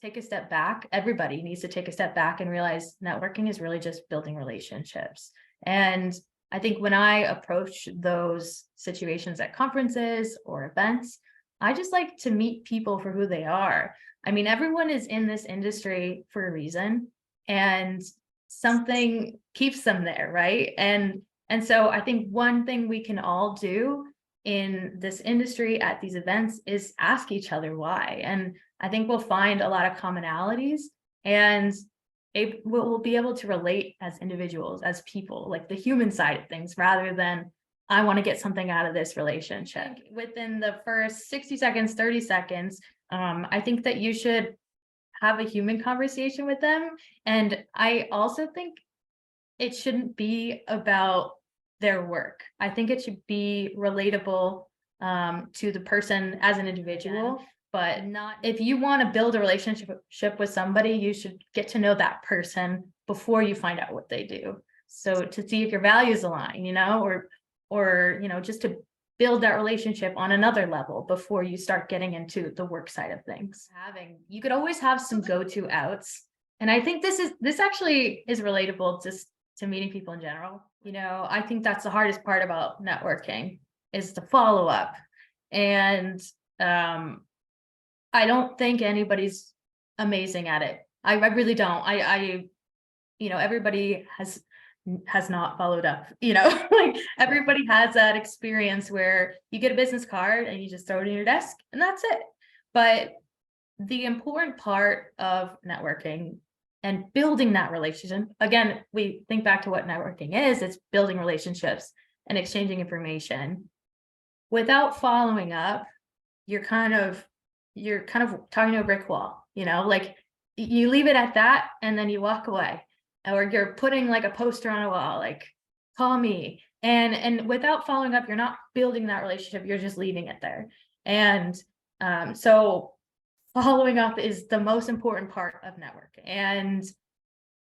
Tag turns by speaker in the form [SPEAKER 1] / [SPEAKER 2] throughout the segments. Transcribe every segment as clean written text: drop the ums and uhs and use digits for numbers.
[SPEAKER 1] take a step back. Everybody needs to take a step back and realize networking is really just building relationships. And I think when I approach those situations at conferences or events, I just like to meet people for who they are. I mean, everyone is in this industry for a reason, and something keeps them there, right? And so I think one thing we can all do in this industry at these events is ask each other why. And I think we'll find a lot of commonalities, and we'll be able to relate as individuals, as people, like the human side of things, rather than I want to get something out of this relationship. Within the first 60 seconds, 30 seconds, I think that you should have a human conversation with them. And I also think it shouldn't be about their work. I think it should be relatable to the person as an individual, but not, if you want to build a relationship with somebody, you should get to know that person before you find out what they do. So to see if your values align, or just to build that relationship on another level before you start getting into the work side of things. You could always have some go-to outs. And I think this actually is relatable just to meeting people in general. I think that's the hardest part about networking is the follow-up. And I don't think anybody's amazing at it. I really don't. Everybody has not followed up, like everybody has that experience where you get a business card and you just throw it in your desk and that's it. But the important part of networking and building that relationship, again, we think back to what networking is, it's building relationships and exchanging information. Without following up, you're kind of talking to a brick wall, like you leave it at that and then you walk away. Or you're putting like a poster on a wall, like, call me. And without following up, you're not building that relationship, you're just leaving it there. And so following up is the most important part of networking. And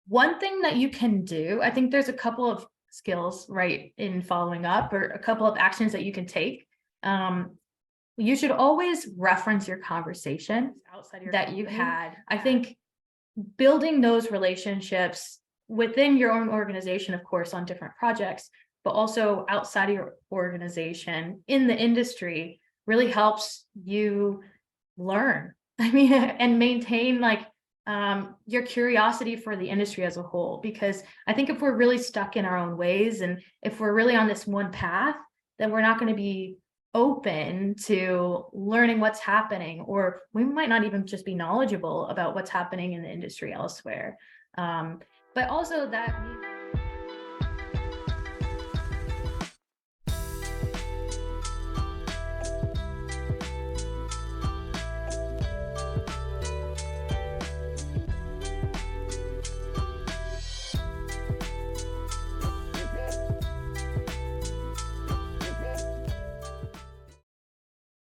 [SPEAKER 1] one thing that you can do, I think there's a couple of skills, right, in following up, or a couple of actions that you can take. You should always reference your conversation that you had. I think building those relationships within your own organization, of course, on different projects, but also outside of your organization in the industry really helps you learn. And maintain your curiosity for the industry as a whole. Because I think if we're really stuck in our own ways, and if we're really on this one path, then we're not going to be open to learning what's happening, or we might not even just be knowledgeable about what's happening in the industry elsewhere. But also that